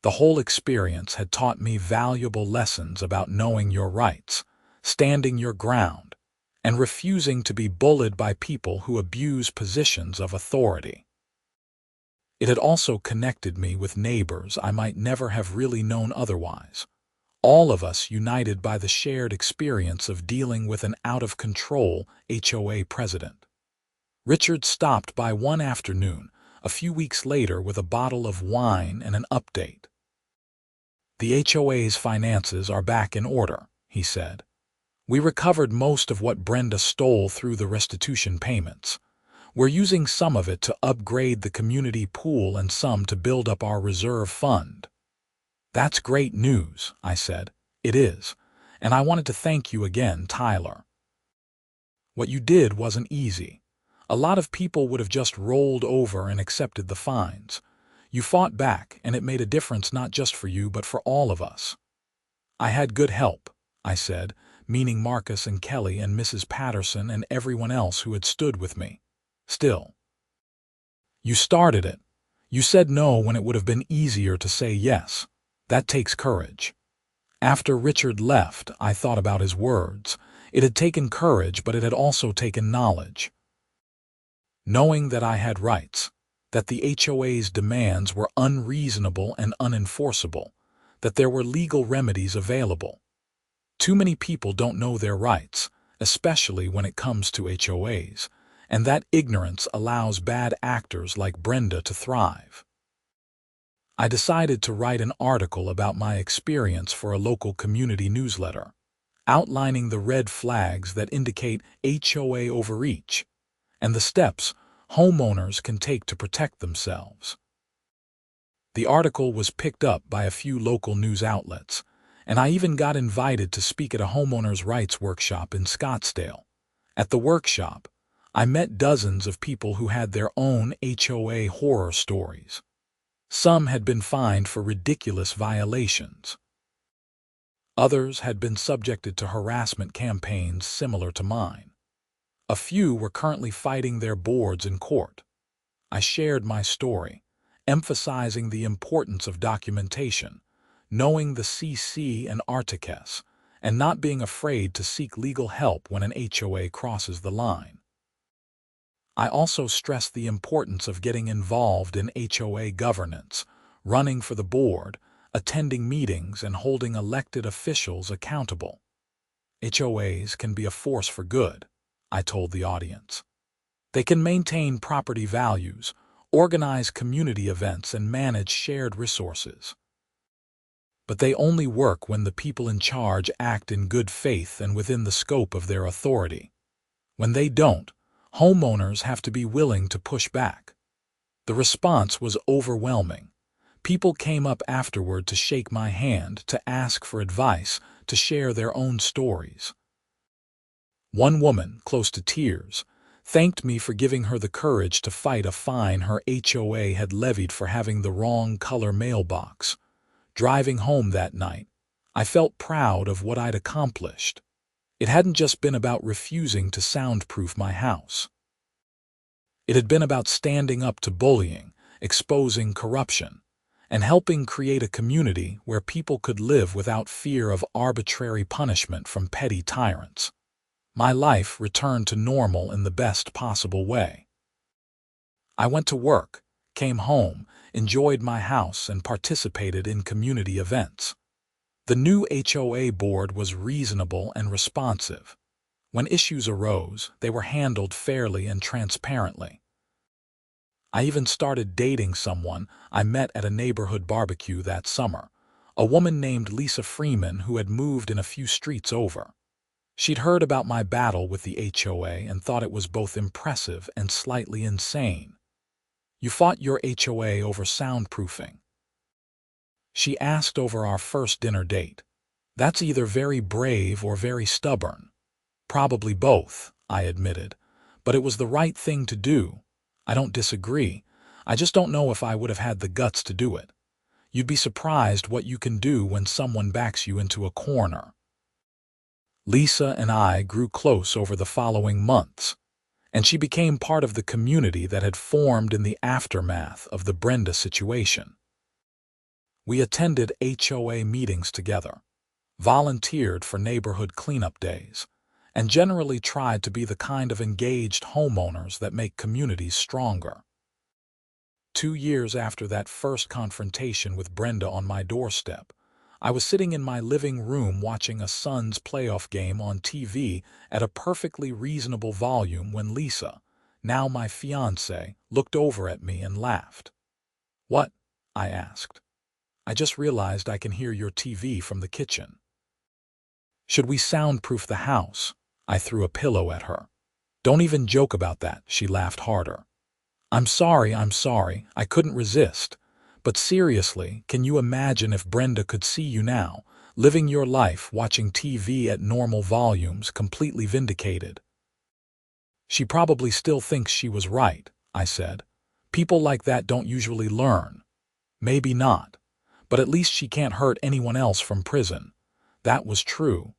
Speaker 1: The whole experience had taught me valuable lessons about knowing your rights, standing your ground, and refusing to be bullied by people who abuse positions of authority. It had also connected me with neighbors I might never have really known otherwise, all of us united by the shared experience of dealing with an out-of-control HOA president. Richard stopped by one afternoon, a few weeks later, with a bottle of wine and an update. The HOA's finances are back in order, he said. We recovered most of what Brenda stole through the restitution payments. We're using some of it to upgrade the community pool and some to build up our reserve fund. That's great news, I said. It is, and I wanted to thank you again, Tyler. What you did wasn't easy. A lot of people would have just rolled over and accepted the fines. You fought back, and it made a difference not just for you but for all of us. I had good help, I said, meaning Marcus and Kelly and Mrs. Patterson and everyone else who had stood with me. Still. You started it. You said no when it would have been easier to say yes. That takes courage. After Richard left, I thought about his words. It had taken courage, but it had also taken knowledge. Knowing that I had rights, that the HOA's demands were unreasonable and unenforceable, that there were legal remedies available. Too many people don't know their rights, especially when it comes to HOAs, and that ignorance allows bad actors like Brenda to thrive. I decided to write an article about my experience for a local community newsletter, outlining the red flags that indicate HOA overreach and the steps homeowners can take to protect themselves. The article was picked up by a few local news outlets, and I even got invited to speak at a homeowners' rights workshop in Scottsdale. At the workshop, I met dozens of people who had their own HOA horror stories. Some had been fined for ridiculous violations. Others had been subjected to harassment campaigns similar to mine. A few were currently fighting their boards in court. I shared my story, emphasizing the importance of documentation, knowing the CC and Articus, and not being afraid to seek legal help when an HOA crosses the line. I also stressed the importance of getting involved in HOA governance, running for the board, attending meetings, and holding elected officials accountable. HOAs can be a force for good, I told the audience. They can maintain property values, organize community events, and manage shared resources. But they only work when the people in charge act in good faith and within the scope of their authority. When they don't, homeowners have to be willing to push back. The response was overwhelming. People came up afterward to shake my hand, to ask for advice, to share their own stories. One woman, close to tears, thanked me for giving her the courage to fight a fine her HOA had levied for having the wrong color mailbox. Driving home that night, I felt proud of what I'd accomplished. It hadn't just been about refusing to soundproof my house. It had been about standing up to bullying, exposing corruption, and helping create a community where people could live without fear of arbitrary punishment from petty tyrants. My life returned to normal in the best possible way. I went to work, came home, enjoyed my house, and participated in community events. The new HOA board was reasonable and responsive. When issues arose, they were handled fairly and transparently. I even started dating someone I met at a neighborhood barbecue that summer, a woman named Lisa Freeman who had moved in a few streets over. She'd heard about my battle with the HOA and thought it was both impressive and slightly insane. "You fought your HOA over soundproofing?" she asked over our first dinner date. "That's either very brave or very stubborn." "Probably both," I admitted, "but it was the right thing to do. I don't disagree. I just don't know if I would have had the guts to do it. You'd be surprised what you can do when someone backs you into a corner." Lisa and I grew close over the following months, and she became part of the community that had formed in the aftermath of the Brenda situation. We attended HOA meetings together, volunteered for neighborhood cleanup days, and generally tried to be the kind of engaged homeowners that make communities stronger. 2 years after that first confrontation with Brenda on my doorstep, I was sitting in my living room watching a Suns playoff game on TV at a perfectly reasonable volume when Lisa, now my fiancée, looked over at me and laughed. "What?" I asked. "I just realized I can hear your TV from the kitchen." "Should we soundproof the house?" I threw a pillow at her. "Don't even joke about that," she laughed harder. I'm sorry, I couldn't resist. But seriously, can you imagine if Brenda could see you now, living your life, watching TV at normal volumes, completely vindicated?" "She probably still thinks she was right," I said. "People like that don't usually learn." "Maybe not, but at least she can't hurt anyone else from prison." That was true,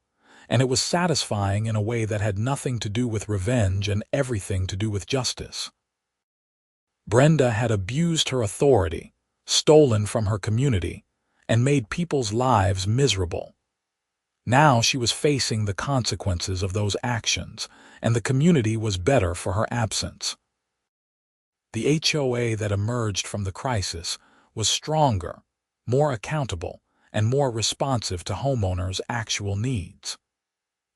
Speaker 1: and it was satisfying in a way that had nothing to do with revenge and everything to do with justice. Brenda had abused her authority, stolen from her community, and made people's lives miserable. Now she was facing the consequences of those actions, and the community was better for her absence. The HOA that emerged from the crisis was stronger, more accountable, and more responsive to homeowners' actual needs.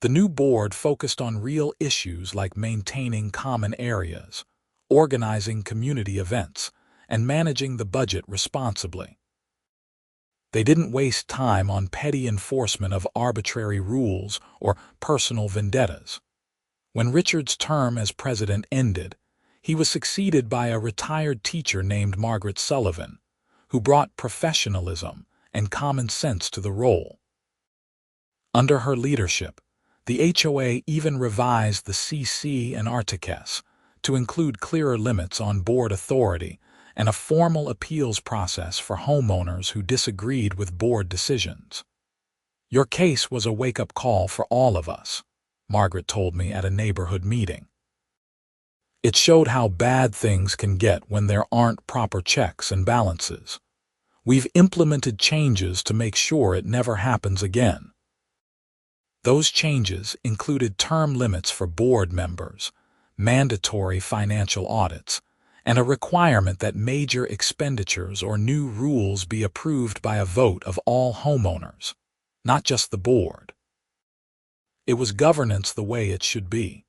Speaker 1: The new board focused on real issues like maintaining common areas, organizing community events, and managing the budget responsibly. They didn't waste time on petty enforcement of arbitrary rules or personal vendettas. When Richard's term as president ended, he was succeeded by a retired teacher named Margaret Sullivan, who brought professionalism and common sense to the role. Under her leadership, the HOA even revised the CC and Articus to include clearer limits on board authority and a formal appeals process for homeowners who disagreed with board decisions. "Your case was a wake-up call for all of us," Margaret told me at a neighborhood meeting. "It showed how bad things can get when there aren't proper checks and balances. We've implemented changes to make sure it never happens again." Those changes included term limits for board members, mandatory financial audits, and a requirement that major expenditures or new rules be approved by a vote of all homeowners, not just the board. It was governance the way it should be: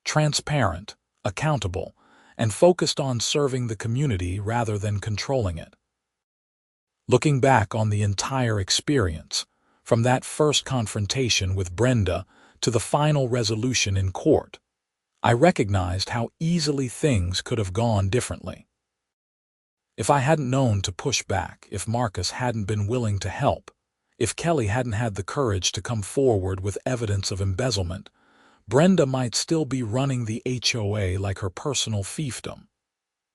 Speaker 1: transparent, accountable, and focused on serving the community rather than controlling it. Looking back on the entire experience, from that first confrontation with Brenda to the final resolution in court, I recognized how easily things could have gone differently. If I hadn't known to push back, if Marcus hadn't been willing to help, if Kelly hadn't had the courage to come forward with evidence of embezzlement, Brenda might still be running the HOA like her personal fiefdom.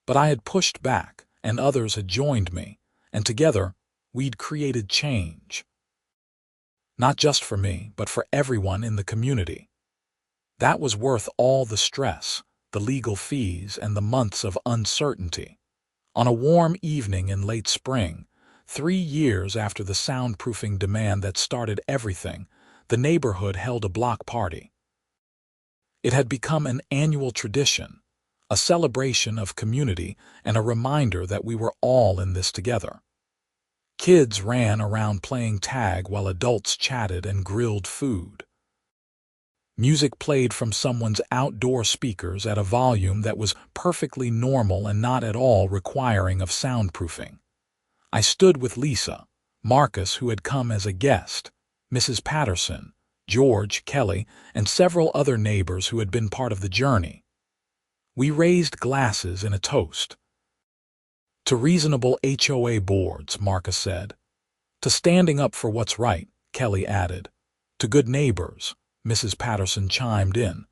Speaker 1: But I had pushed back, and others had joined me, and together, we'd created change. Not just for me, but for everyone in the community. That was worth all the stress, the legal fees, and the months of uncertainty. On a warm evening in late spring, 3 years after the soundproofing demand that started everything, the neighborhood held a block party. It had become an annual tradition, a celebration of community and a reminder that we were all in this together. Kids ran around playing tag while adults chatted and grilled food. Music played from someone's outdoor speakers at a volume that was perfectly normal and not at all requiring of soundproofing. I stood with Lisa, Marcus, who had come as a guest, Mrs. Patterson, George, Kelly, and several other neighbors who had been part of the journey. We raised glasses in a toast. To reasonable HOA boards, Marcus said. To standing up for what's right, Kelly added. To good neighbors, Mrs. Patterson chimed in.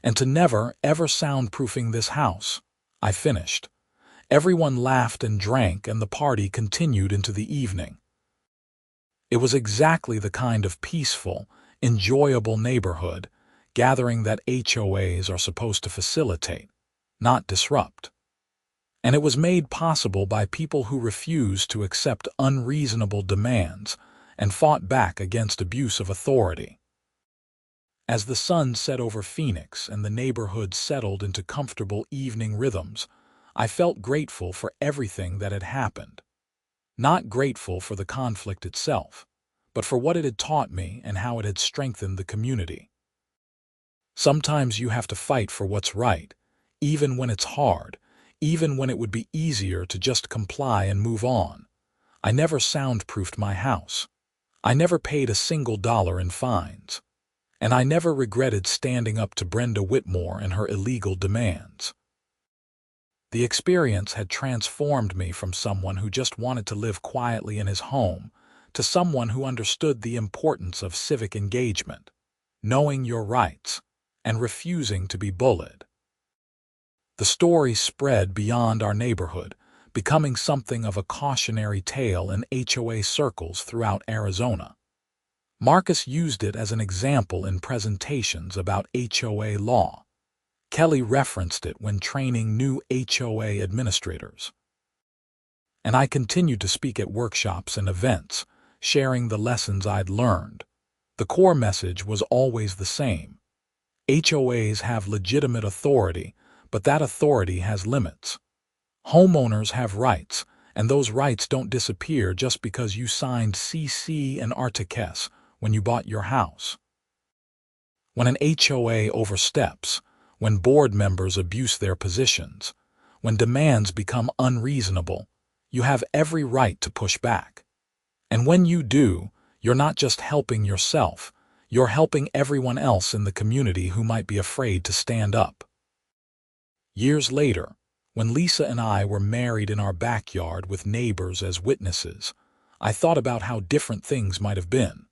Speaker 1: And to never, ever soundproofing this house, I finished. Everyone laughed and drank, and the party continued into the evening. It was exactly the kind of peaceful, enjoyable neighborhood gathering that HOAs are supposed to facilitate, not disrupt. And it was made possible by people who refused to accept unreasonable demands and fought back against abuse of authority. As the sun set over Phoenix and the neighborhood settled into comfortable evening rhythms, I felt grateful for everything that had happened. Not grateful for the conflict itself, but for what it had taught me and how it had strengthened the community. Sometimes you have to fight for what's right, even when it's hard, even when it would be easier to just comply and move on. I never soundproofed my house. I never paid a single dollar in fines. And I never regretted standing up to Brenda Whitmore and her illegal demands. The experience had transformed me from someone who just wanted to live quietly in his home to someone who understood the importance of civic engagement, knowing your rights, and refusing to be bullied. The story spread beyond our neighborhood, becoming something of a cautionary tale in HOA circles throughout Arizona. Marcus used it as an example in presentations about HOA law. Kelly referenced it when training new HOA administrators. And I continued to speak at workshops and events, sharing the lessons I'd learned. The core message was always the same. HOAs have legitimate authority, but that authority has limits. Homeowners have rights, and those rights don't disappear just because you signed CC and Artiques when you bought your house. When an HOA oversteps, when board members abuse their positions, when demands become unreasonable, you have every right to push back. And when you do, you're not just helping yourself, you're helping everyone else in the community who might be afraid to stand up. Years later, when Lisa and I were married in our backyard with neighbors as witnesses, I thought about how different things might have been.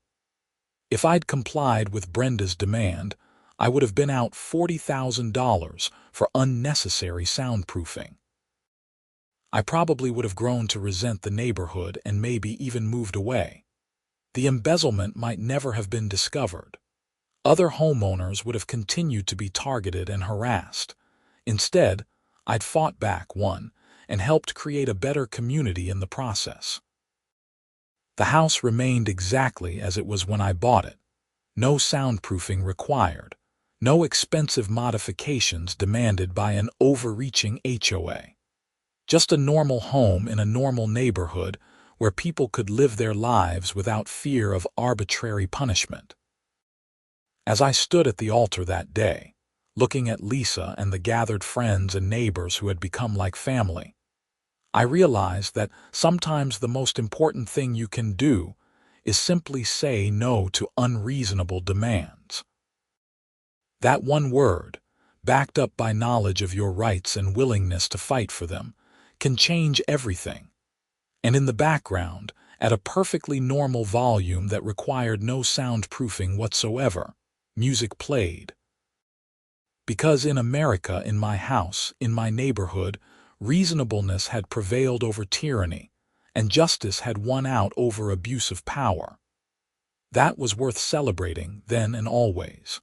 Speaker 1: If I'd complied with Brenda's demand, I would have been out $40,000 for unnecessary soundproofing. I probably would have grown to resent the neighborhood and maybe even moved away. The embezzlement might never have been discovered. Other homeowners would have continued to be targeted and harassed. Instead, I'd fought back, won, and helped create a better community in the process. The house remained exactly as it was when I bought it. No soundproofing required. No expensive modifications demanded by an overreaching HOA. Just a normal home in a normal neighborhood where people could live their lives without fear of arbitrary punishment. As I stood at the altar that day, looking at Lisa and the gathered friends and neighbors who had become like family, I realized that sometimes the most important thing you can do is simply say no to unreasonable demands. That one word, backed up by knowledge of your rights and willingness to fight for them, can change everything. And in the background, at a perfectly normal volume that required no soundproofing whatsoever, music played, Because in America, in my house, in my neighborhood, reasonableness had prevailed over tyranny, and justice had won out over abuse of power. That was worth celebrating then and always.